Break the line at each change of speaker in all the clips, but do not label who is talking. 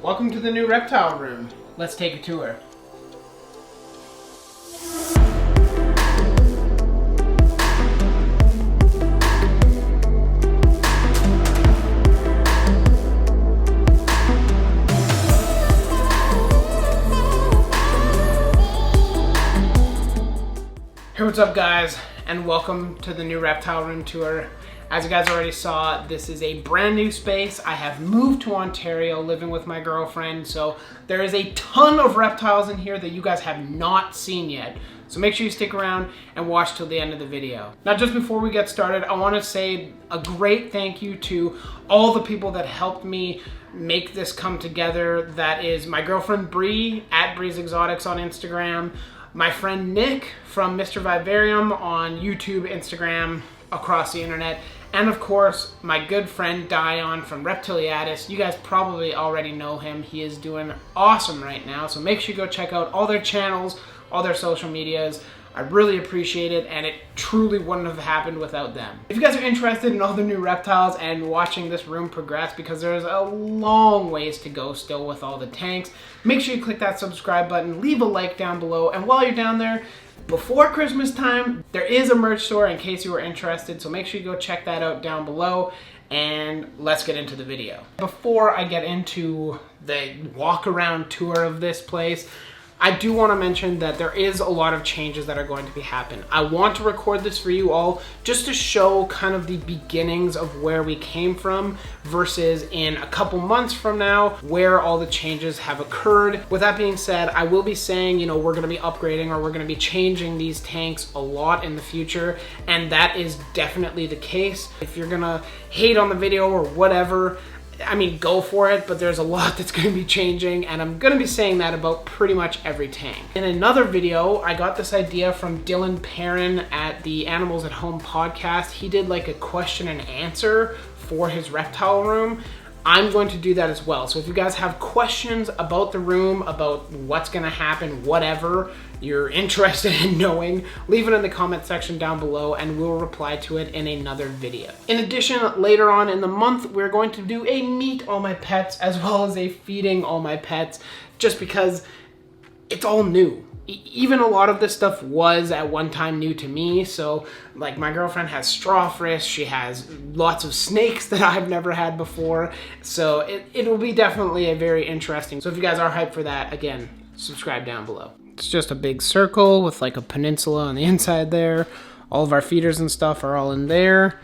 Welcome to the new reptile room. Let's take a tour. Hey, what's up guys, and welcome to the new reptile room tour. As you guys already saw, this is a brand new space. I have moved to Ontario living with my girlfriend, so there is a ton of reptiles in here that you guys have not seen yet. So make sure you stick around and watch till the end of the video. Now, just before we get started, I want to say a great thank you to all the people that helped me make this come together. That is my girlfriend Brie at Brie's Exotics on Instagram, my friend Nick from Mr. Vivarium on YouTube, Instagram, across the internet, and of course my good friend Dion from Reptilianus. You guys probably already know him. He is doing awesome right now, so make sure you go check out all their channels, all their social medias. I really appreciate it, and it truly wouldn't have happened without them. If you guys are interested in all the new reptiles and watching this room progress, because there's a long ways to go still with all the tanks, make sure you click that subscribe button, leave a like down below, and while you're down there, before Christmas time, there is a merch store in case you were interested, so make sure you go check that out down below, and let's get into the video. Before I get into the walk around tour of this place, I do want to mention that there is a lot of changes that are going to be happening. I want to record this for you all just to show kind of the beginnings of where we came from versus in a couple months from now where all the changes have occurred. With that being said, I will be saying, you know, we're going to be upgrading or we're going to be changing these tanks a lot in the future, and that is definitely the case. If you're going to hate on the video or whatever, I mean, go for it, but there's a lot that's going to be changing, and I'm going to be saying that about pretty much every tank. In another video, I got this idea from Dylan Perrin at the Animals at Home podcast. He did like a question and answer for his reptile room. I'm going to do that as well. So if you guys have questions about the room, about what's going to happen, whatever you're interested in knowing, leave it in the comment section down below and we'll reply to it in another video. In addition, later on in the month, we're going to do a meet all my pets as well as a feeding all my pets, just because it's all new. Even a lot of this stuff was at one time new to me. So like my girlfriend has strawfish, she has lots of snakes that I've never had before. So it will be definitely a very interesting. So if you guys are hyped for that, again, subscribe down below. It's just a big circle with like a peninsula on the inside there. All of our feeders and stuff are all in there.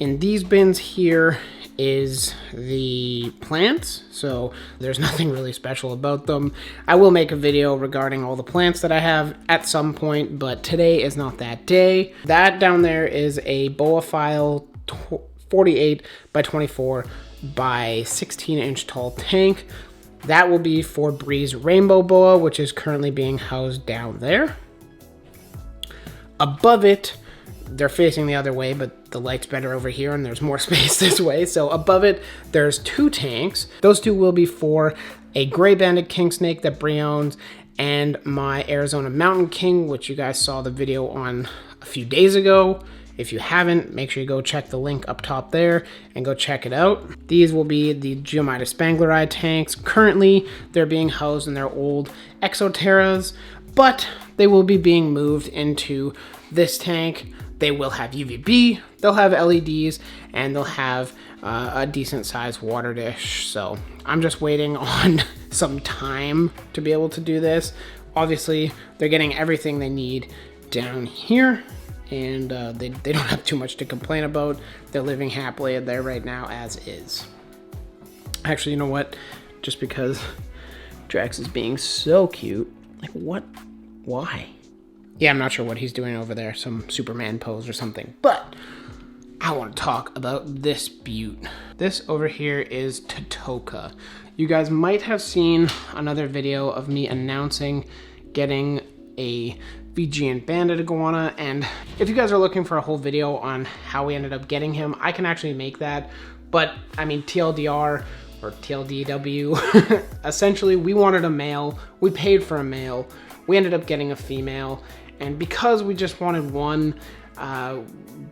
In these bins here is the plants, so there's nothing really special about them. I will make a video regarding all the plants that I have at some point, but today is not that day. That down there is a Boaphile 48 by 24 by 16 inch tall tank. That will be for Brie's rainbow boa, which is currently being housed down there. Above it, they're facing the other way, but the light's better over here and there's more space this way. So above it, there's two tanks. Those two will be for a gray banded king snake that Brie owns and my Arizona mountain king, which you guys saw the video on a few days ago. If you haven't, make sure you go check the link up top there and go check it out. These will be the Geomitis spangleri tanks. Currently, they're being housed in their old Exoterras, but they will be being moved into this tank. They will have UVB, they'll have LEDs, and they'll have a decent sized water dish. So I'm just waiting on some time to be able to do this. Obviously, they're getting everything they need down here, and they don't have too much to complain about. They're living happily there right now as is. Actually, you know what? Just because Drax is being so cute, like what? Why? Yeah, I'm not sure what he's doing over there, some Superman pose or something, but I want to talk about this beaut. This over here is Tytula. You guys might have seen another video of me announcing getting a Fijian banded iguana, and if you guys are looking for a whole video on how we ended up getting him, I can actually make that, but I mean TLDR or TLDW, essentially we wanted a male, we paid for a male, we ended up getting a female, and because we just wanted one,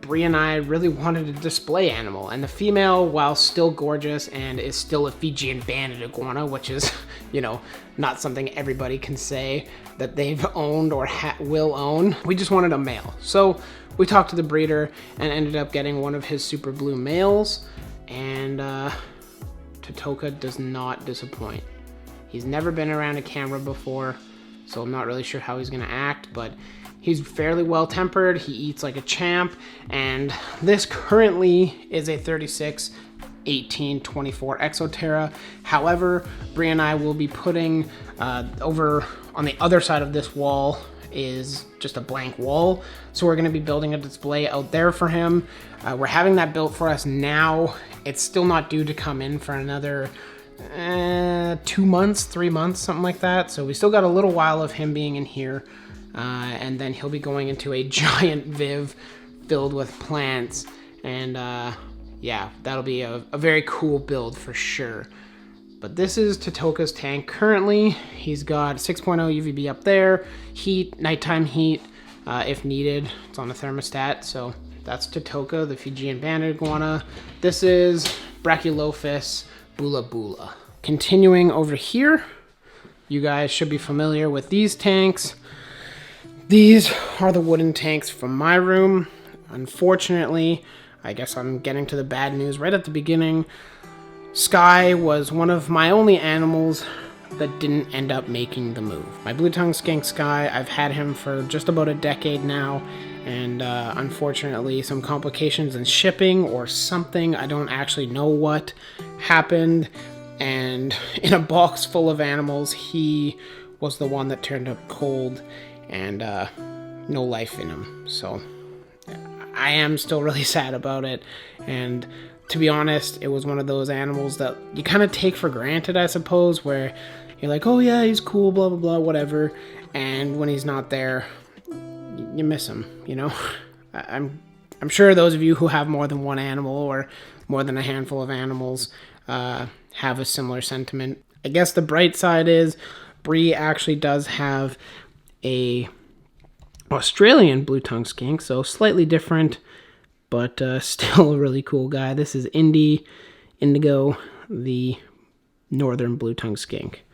Brie and I really wanted a display animal, and the female, while still gorgeous and is still a Fijian banded iguana, which is, you know, not something everybody can say that they've owned or will own, we just wanted a male. So we talked to the breeder and ended up getting one of his super blue males, and Tytula does not disappoint. He's never been around a camera before, so I'm not really sure how he's gonna act, but he's fairly well tempered. He eats like a champ, and this currently is a 36, 18, 24 Exoterra. However, Brie and I will be putting over on the other side of this wall is just a blank wall, so we're going to be building a display out there for him. We're having that built for us now. It's still not due to come in for another 2 months, 3 months, something like that, so we still got a little while of him being in here. And then he'll be going into a giant viv filled with plants, and yeah, that'll be a very cool build for sure. But this is Tytula's tank currently. He's got 6.0 UVB up there, heat, nighttime heat if needed. It's on a thermostat, so that's Tytula, the Fijian banded iguana. This is Brachylophus bula bula. Continuing over here, you guys should be familiar with these tanks. These are the wooden tanks from my room. Unfortunately, I guess I'm getting to the bad news right at the beginning. Sky was one of my only animals that didn't end up making the move. My blue-tongued skink Sky, I've had him for just about a decade now, and unfortunately some complications in shipping or something, I don't actually know what happened, and in a box full of animals, he was the one that turned up cold, and no life in him. So I am still really sad about it, and to be honest, it was one of those animals that you kind of take for granted, I suppose, where you're like, oh yeah, he's cool, blah blah blah, whatever, and when he's not there, you miss him, you know. I'm sure those of you who have more than one animal or more than a handful of animals have a similar sentiment. I guess the bright side is Brie actually does have a Australian blue-tongued skink, so slightly different, but still a really cool guy. This is Indigo, the northern blue-tongued skink.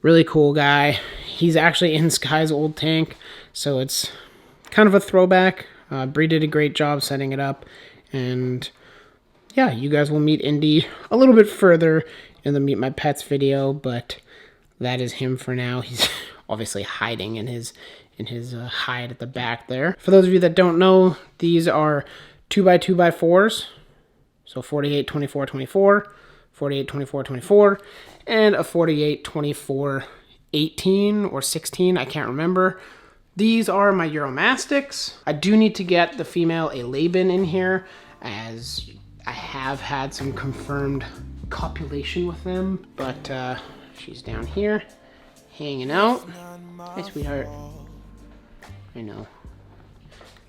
Really cool guy. He's actually in Sky's old tank, so it's kind of a throwback. Brie did a great job setting it up, and yeah, you guys will meet Indy a little bit further in the Meet My Pets video, but that is him for now. He's obviously hiding in his hide at the back there. For those of you that don't know, these are 2x2x4s, so 48, 24, 24, 48, 24, 24, and a 48, 24, 18 or 16, I can't remember. These are my Euromastics. I do need to get the female a Laban in here, as I have had some confirmed copulation with them, but she's down here hanging out. Hey, sweetheart. I know.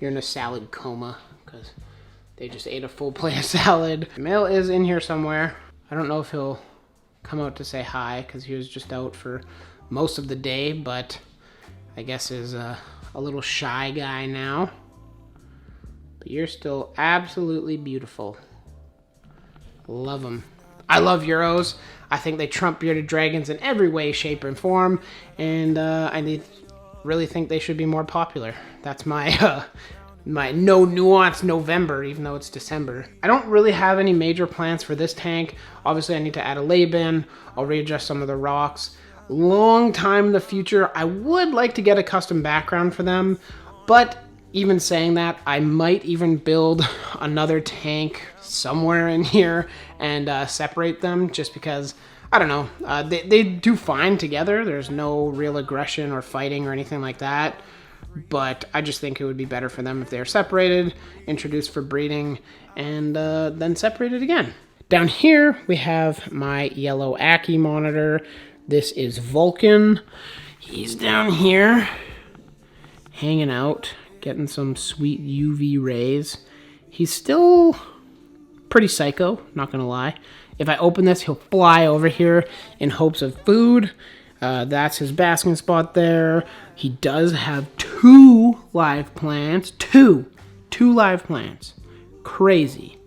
You're in a salad coma because they just ate a full plate of salad. The male is in here somewhere. I don't know if he'll come out to say hi because he was just out for most of the day, but I guess is a little shy guy now. But you're still absolutely beautiful. Love them. I love Euros. I think they trump bearded dragons in every way, shape, and form, and I really think they should be more popular. That's my my no nuance November, even though it's December. I don't really have any major plans for this tank. Obviously, I need to add a Laban. I'll readjust some of the rocks. Long time in the future, I would like to get a custom background for them, but even saying that, I might even build another tank somewhere in here and separate them, just because, I don't know, they do fine together. There's no real aggression or fighting or anything like that, but I just think it would be better for them if they're separated, introduced for breeding, and then separated again. Down here, we have my yellow Ackie monitor. This is Vulcan. He's down here hanging out, getting some sweet UV rays. He's still pretty psycho, not gonna lie. If I open this, he'll fly over here in hopes of food. That's his basking spot there. He does have 2 live plants. 2! 2 live plants. Crazy.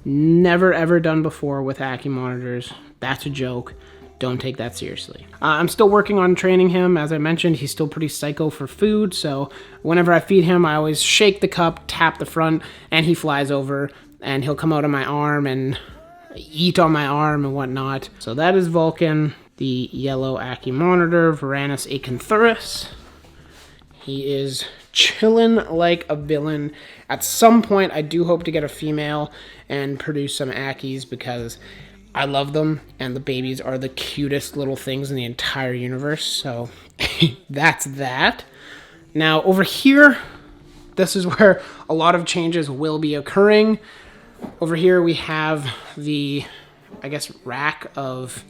Never ever done before with Ackie monitors. That's a joke. Don't take that seriously. I'm still working on training him. As I mentioned, he's still pretty psycho for food, so whenever I feed him, I always shake the cup, tap the front, and he flies over, and he'll come out of my arm and eat on my arm and whatnot. So that is Vulcan, the yellow Ackie monitor, Varanus acanthurus. He is chilling like a villain. At some point, I do hope to get a female and produce some Ackies because I love them, and the babies are the cutest little things in the entire universe, so that's that. Now, over here, this is where a lot of changes will be occurring. Over here, we have the, I guess, rack of,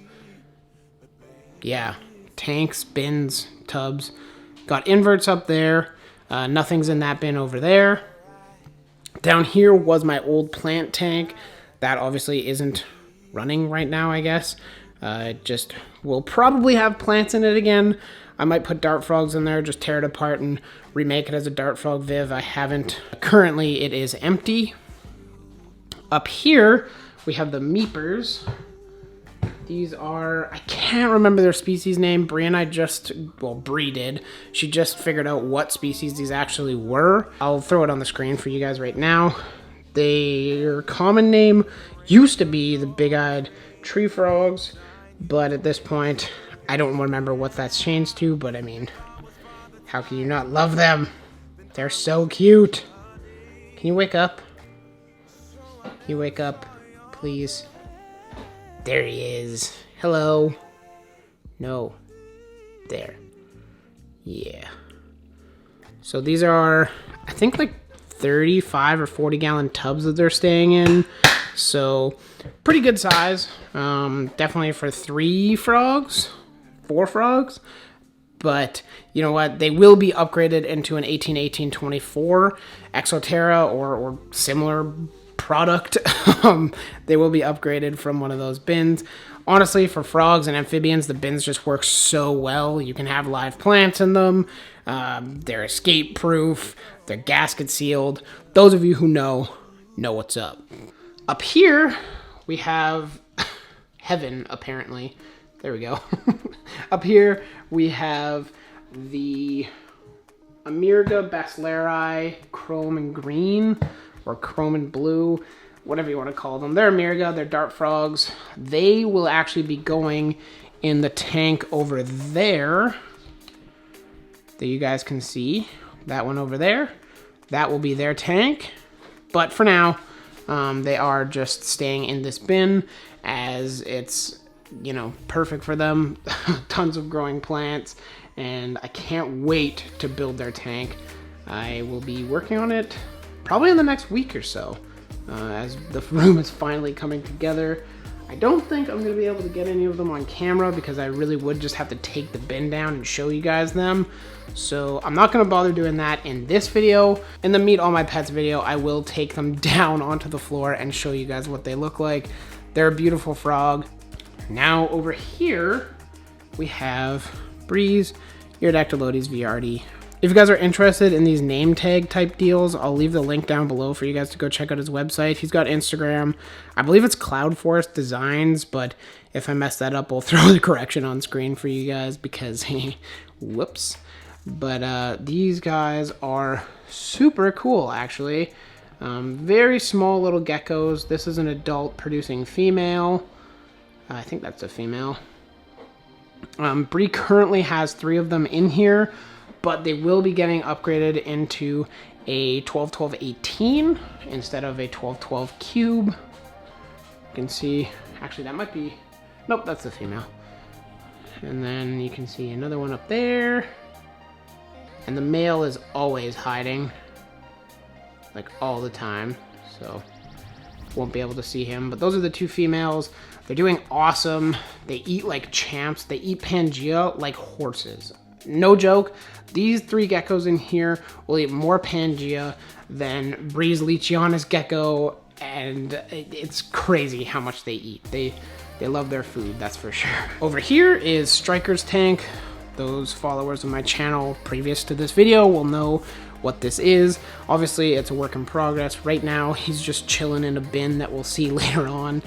tanks, bins, tubs. Got inverts up there. Nothing's in that bin over there. Down here was my old plant tank. That obviously isn't running right now, I guess. Just will probably have plants in it again. I might put dart frogs in there, just tear it apart and remake it as a dart frog viv. I haven't. Currently, it is empty. Up here, we have the meepers. These are, I can't remember their species name. Brie and I Brie did. She just figured out what species these actually were. I'll throw it on the screen for you guys right now. Their common name used to be the big-eyed tree frogs, but at this point, I don't remember what that's changed to, but I mean, how can you not love them? They're so cute. Can you wake up? Can you wake up, please? There he is. Hello. No. There. Yeah. So these are, I think, like 35 or 40 gallon tubs that they're staying in. So pretty good size. Definitely for 4 frogs. But you know what? They will be upgraded into an 18-18-24 Exoterra or similar product. They will be upgraded from one of those bins. Honestly, for frogs and amphibians, the bins just work so well. You can have live plants in them. They're escape proof. They're gasket sealed. Those of you who know what's up. Up here, we have heaven, apparently. There we go. Up here, we have the Amirga basileri chrome and green, or chrome and blue, whatever you want to call them. They're Amirga, they're dart frogs. They will actually be going in the tank over there that you guys can see. That one over there. That will be their tank. But for now, they are just staying in this bin as it's, you know, perfect for them. Tons of growing plants, and I can't wait to build their tank. I will be working on it probably in the next week or so, as the room is finally coming together. I don't think I'm going to be able to get any of them on camera because I really would just have to take the bin down and show you guys them. So I'm not going to bother doing that in this video. In the Meet All My Pets video, I will take them down onto the floor and show you guys what they look like. They're a beautiful frog. Now over here, we have Brie's Iridactylodes viardi. If you guys are interested in these name tag type deals, I'll leave the link down below for you guys to go check out his website. He's got Instagram. I believe it's Cloud Forest Designs, but if I mess that up, I'll throw the correction on screen for you guys because, whoops. But these guys are super cool, actually. Very small little geckos. This is an adult producing female. I think that's a female. Brie currently has 3 of them in here, but they will be getting upgraded into a 12-12-18 instead of a 12-12 cube. You can see, actually that might be, nope, that's the female. And then you can see another one up there. And the male is always hiding, like all the time, so won't be able to see him. But those are the 2 females. They're doing awesome. They eat like champs. They eat Pangea like horses. No joke, these 3 geckos in here will eat more Pangea than Brie's Lichianus Gekko, and it's crazy how much they eat. They love their food, that's for sure. Over here is Stryker's tank. Those followers of my channel previous to this video will know what this is. Obviously, it's a work in progress. Right now, he's just chilling in a bin that we'll see later on.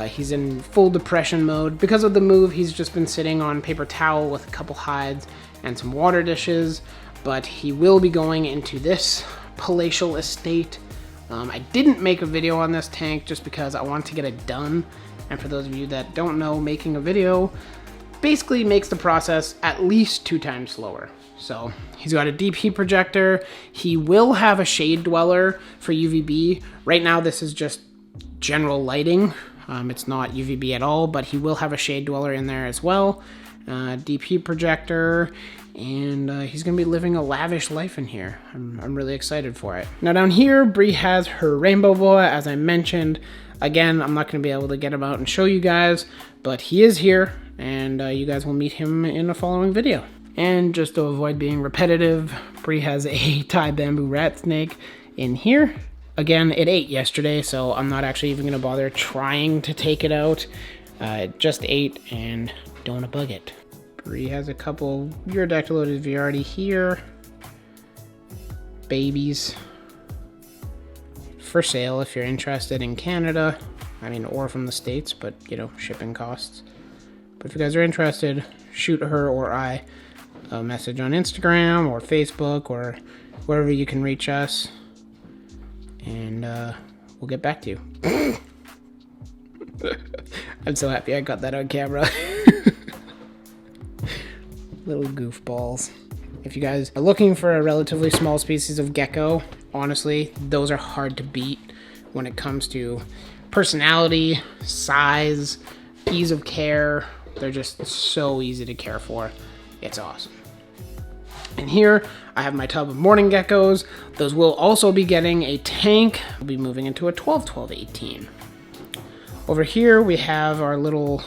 He's in full depression mode. Because of the move, he's just been sitting on paper towel with a couple hides and some water dishes, but he will be going into this palatial estate. I didn't make a video on this tank just because I wanted to get it done. And for those of you that don't know, making a video basically makes the process at least 2 times slower. So he's got a deep heat projector. He will have a shade dweller for UVB. Right now this is just general lighting. It's not UVB at all, but he will have a shade dweller in there as well. Deep heat projector, and he's gonna be living a lavish life in here. I'm really excited for it. Now down here, Brie has her rainbow boa, as I mentioned. Again, I'm not gonna be able to get him out and show you guys, but he is here, and you guys will meet him in the following video. And just to avoid being repetitive, Brie has a Thai bamboo rat snake in here. Again, it ate yesterday, so I'm not actually even gonna bother trying to take it out. It just ate, and don't wanna bug it. Brie has a couple Eurodactyloides Viardi here. Babies. For sale if you're interested in Canada. I mean, or from the States, but, you know, shipping costs. But if you guys are interested, shoot her or I a message on Instagram or Facebook or wherever you can reach us. And we'll get back to you. I'm so happy I got that on camera. Little goofballs. If you guys are looking for a relatively small species of gecko, honestly, those are hard to beat when it comes to personality, size, ease of care. They're just so easy to care for. It's awesome. And here I have my tub of morning geckos. Those will also be getting a tank. We'll be moving into a 12-12-18. Over here we have our little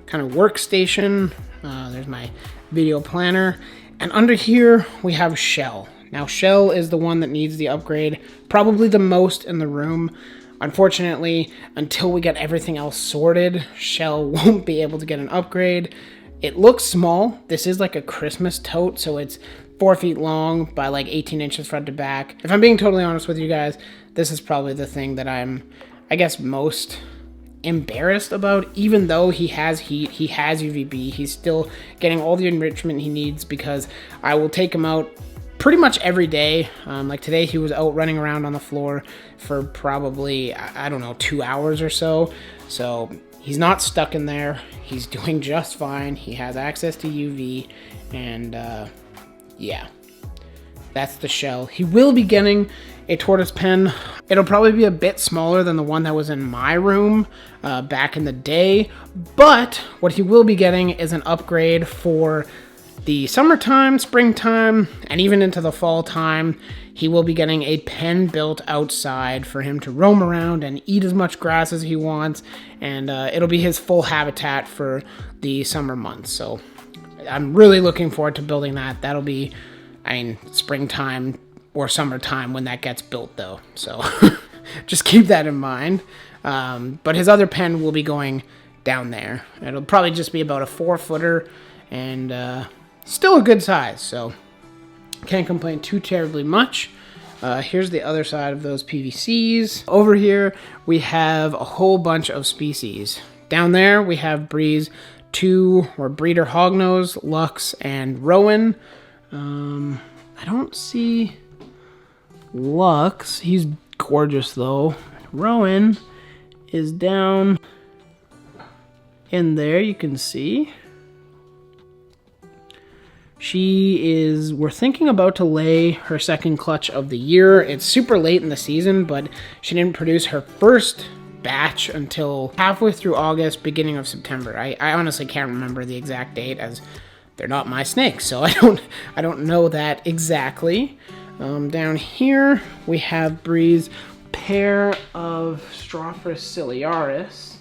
kind of workstation. There's my video planner. And under here we have Shell. Now Shell is the one that needs the upgrade probably the most in the room. Unfortunately, until we get everything else sorted, Shell won't be able to get an upgrade. It looks small. This is like a Christmas tote, so it's 4 feet long by like 18 inches front to back. If I'm being totally honest with you guys, this is probably the thing that I'm, I guess, most embarrassed about. Even though he has heat, he has UVB, he's still getting all the enrichment he needs because I will take him out pretty much every day. Like today he was out running around on the floor for probably, I don't know, 2 hours or so. So he's not stuck in there. He's doing just fine. He has access to UV, and yeah, that's the Shell. He will be getting a tortoise pen. It'll probably be a bit smaller than the one that was in my room back in the day, but what he will be getting is an upgrade for the summertime, springtime, and even into the fall time. He will be getting a pen built outside for him to roam around and eat as much grass as he wants, and it'll be his full habitat for the summer months. So I'm really looking forward to building that. That'll be, I mean, springtime or summertime when that gets built though. So just keep that in mind. But his other pen will be going down there. It'll probably just be about a 4-footer and still a good size. So can't complain too terribly much. Here's the other side of those PVCs. Over here, we have a whole bunch of species. Down there, we have Brie's 2 or breeder hognose, Lux, and Rowan. I don't see Lux. He's gorgeous though. Rowan is down in there, you can see. We're thinking about to lay her second clutch of the year. It's super late in the season, but she didn't produce her first batch until halfway through August, beginning of September. I honestly can't remember the exact date as they're not my snakes, so I don't know that exactly. Down here we have Brie's pair of Strophrus ciliaris,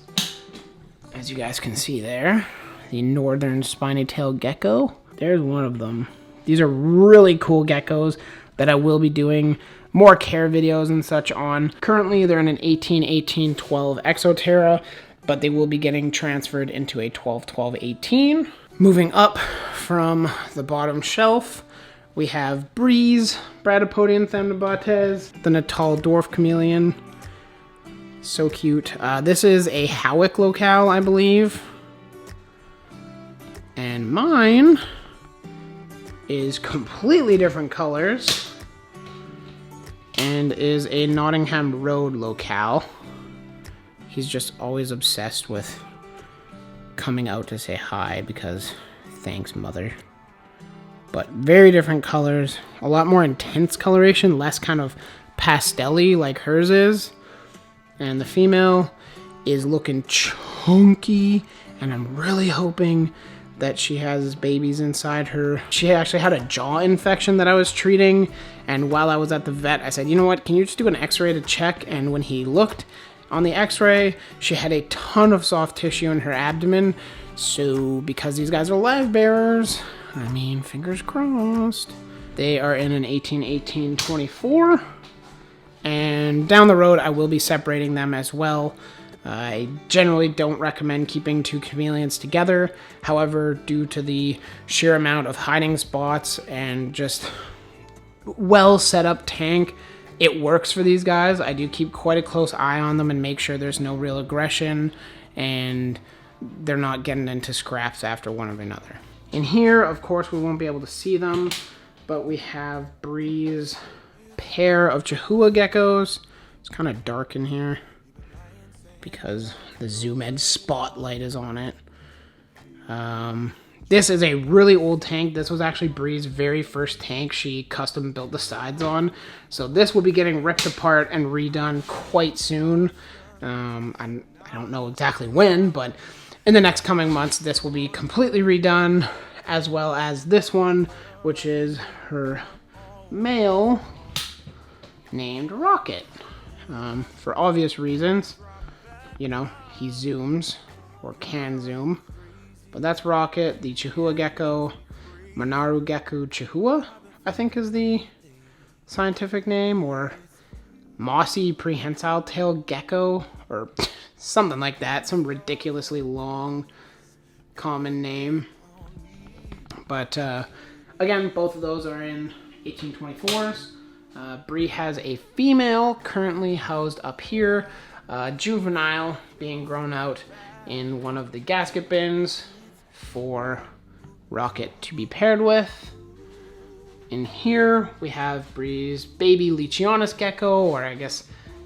as you guys can see there, the northern spiny-tailed gecko. There's one of them. These are really cool geckos that I will be doing more care videos and such on. Currently, they're in an 18-18-12 Exoterra, but they will be getting transferred into a 12-12-18. Moving up from the bottom shelf, We have Brie's Bradypodium themnibates, the Natal dwarf chameleon. So cute. This is a Howick locale, I believe. And mine is completely different colors and is a Nottingham Road locale. He's just always obsessed with coming out to say hi because thanks, mother. But very different colors, a lot more intense coloration, less kind of pastel-y like hers is. And the female is looking chunky, and I'm really hoping that she has babies inside her. She actually had a jaw infection that I was treating, and while I was at the vet, I said, you know what, can you just do an x-ray to check? And when he looked on the x-ray, she had a ton of soft tissue in her abdomen. So because these guys are live bearers, I mean, fingers crossed. They are in an 18-18-24, and down the road I will be separating them as well. I generally don't recommend keeping two chameleons together. However, due to the sheer amount of hiding spots and just well set up tank, it works for these guys. I do keep quite a close eye on them and make sure there's no real aggression and they're not getting into scraps after one of another. In here, of course, we won't be able to see them, but we have Brie's pair of Chihuahua geckos. It's kind of dark in here because the Zoom Edge spotlight is on it. This is a really old tank. This was actually Brie's very first tank she custom built the sides on. So this will be getting ripped apart and redone quite soon. I don't know exactly when, but in the next coming months, this will be completely redone, as well as this one, which is her male named Rocket. For obvious reasons, you know, he zooms or can zoom. But that's Rocket, the Chihuahua Gecko, Manaru Gecko Chihuahua, I think is the scientific name, or Mossy Prehensile Tail Gecko, or something like that, some ridiculously long common name. But again, both of those are in 1824s. Brie has a female currently housed up here, juvenile being grown out in one of the gasket bins for Rocket to be paired with. In here we have Brie's baby Lichianus Gekko, or I guess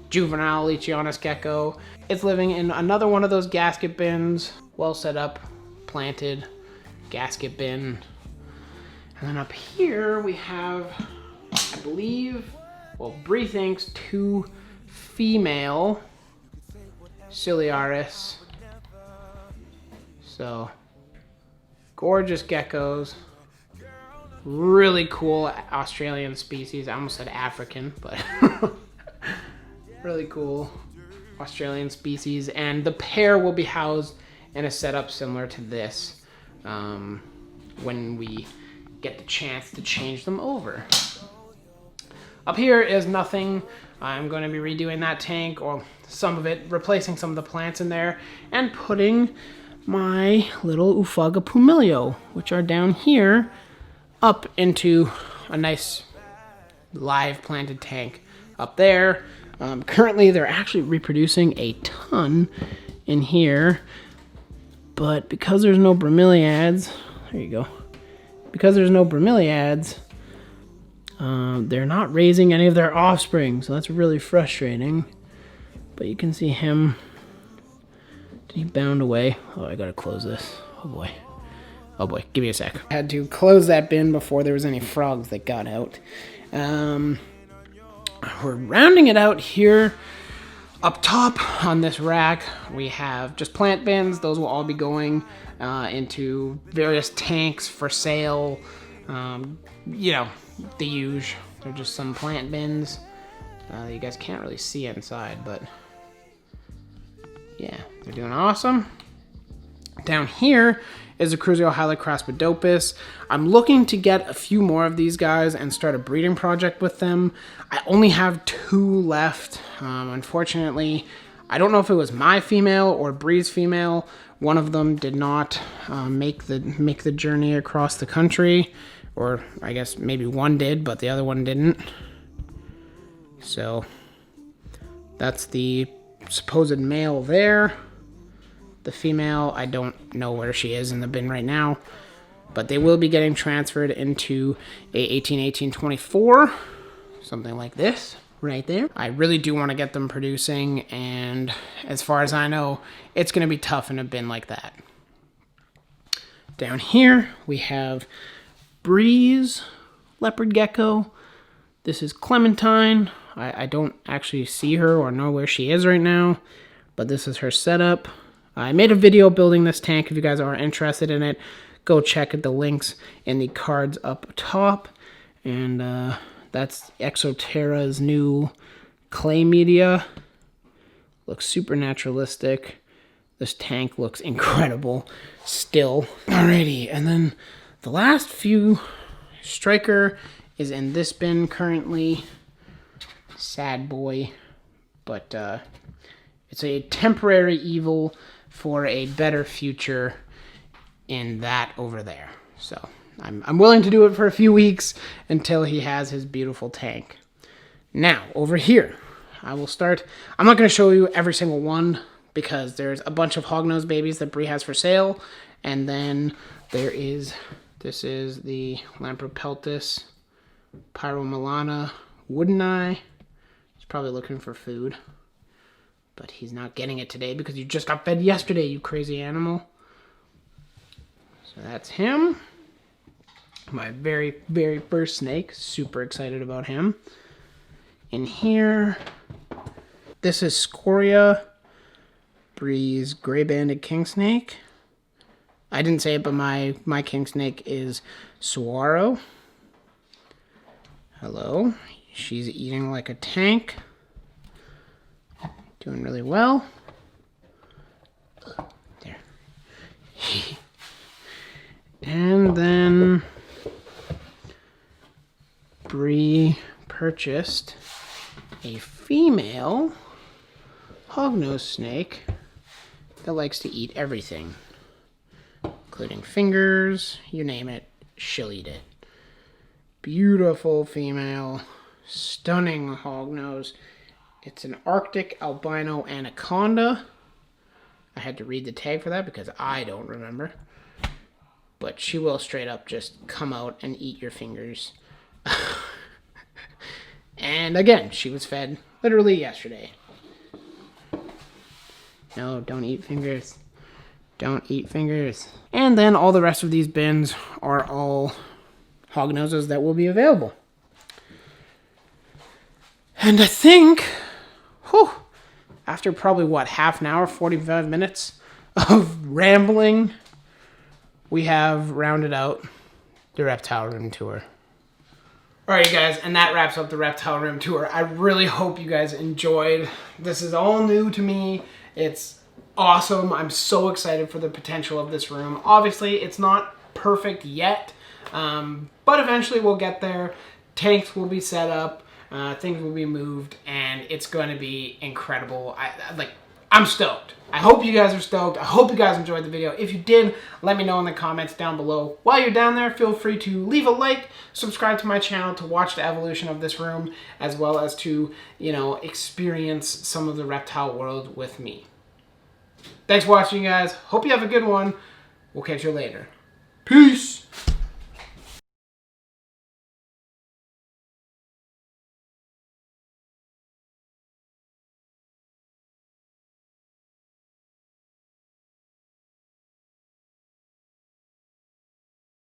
juvenile Lichianus Gekko. It's living in another one of those gasket bins, well set up, planted gasket bin. And then up here we have, I believe, well, Brie thinks, two female Ciliaris. So, gorgeous geckos. Really cool Australian species. I almost said African, but really cool Australian species. And the pair will be housed in a setup similar to this when we get the chance to change them over. Up here is nothing. I'm going to be redoing that tank, or some of it, replacing some of the plants in there, and putting my little Ufaga Pumilio, which are down here, up into a nice live planted tank up there. Currently, they're actually reproducing a ton in here, but because there's no bromeliads, there you go. Because there's no bromeliads, they're not raising any of their offspring, so that's really frustrating. But you can see him. Did he bound away? Oh, I gotta close this. Oh boy. Oh boy, give me a sec. I had to close that bin before there was any frogs that got out. We're rounding it out here. Up top on this rack, we have just plant bins. Those will all be going into various tanks for sale. You know, the usual. They're just some plant bins. You guys can't really see inside, but yeah, they're doing awesome. Down here is a Cruzio Highlight Craspy Dopis. I'm looking to get a few more of these guys and start a breeding project with them. I only have 2 left. Unfortunately, I don't know if it was my female or Brie's female. One of them did not make the journey across the country, Or I guess maybe one did, but the other one didn't. So that's the supposed male there. The female, I don't know where she is in the bin right now, but they will be getting transferred into a 18-18-24, something like this right there. I really do want to get them producing, and as far as I know, it's going to be tough in a bin like that. Down here, we have Brie's Leopard Gecko. This is Clementine. I don't actually see her or know where she is right now, but this is her setup. I made a video building this tank. If you guys are interested in it, go check the links in the cards up top. And that's Exoterra's new clay media. Looks super naturalistic. This tank looks incredible still. Alrighty, and then the last few, Stryker is in this bin currently. Sad boy, but it's a temporary evil for a better future in that over there. So I'm willing to do it for a few weeks until he has his beautiful tank. Now, over here, I will start. I'm not going to show you every single one because there's a bunch of hognose babies that Brie has for sale. And then there is, this is the Lampropeltis Pyromilana Wooden Eye. He's probably looking for food, but he's not getting it today because you just got fed yesterday, you crazy animal. So that's him. My very, very first snake. Super excited about him. In here, this is Scoria, Brie's gray-banded king snake. I didn't say it, but my king snake is Saguaro. Hello. She's eating like a tank. Doing really well. There. And then Brie purchased a female hognose snake that likes to eat everything, including fingers, you name it, she'll eat it. Beautiful female, stunning hognose. It's an Arctic albino anaconda. I had to read the tag for that because I don't remember. But she will straight up just come out and eat your fingers. And again, she was fed literally yesterday. No, don't eat fingers. Don't eat fingers. And then all the rest of these bins are all hognoses that will be available. And I think, after probably, half an hour, 45 minutes of rambling, we have rounded out the reptile room tour. Alright, you guys, and that wraps up the reptile room tour. I really hope you guys enjoyed. This is all new to me. It's awesome. I'm so excited for the potential of this room. Obviously, it's not perfect yet, but eventually we'll get there. Tanks will be set up, things will be moved, and it's going to be incredible. I'm stoked. I hope you guys are stoked. I hope you guys enjoyed the video. If you did, let me know in the comments down below. While you're down there, feel free to leave a like, subscribe to my channel to watch the evolution of this room, as well as to, experience some of the reptile world with me. Thanks for watching, guys. Hope you have a good one. We'll catch you later. Peace!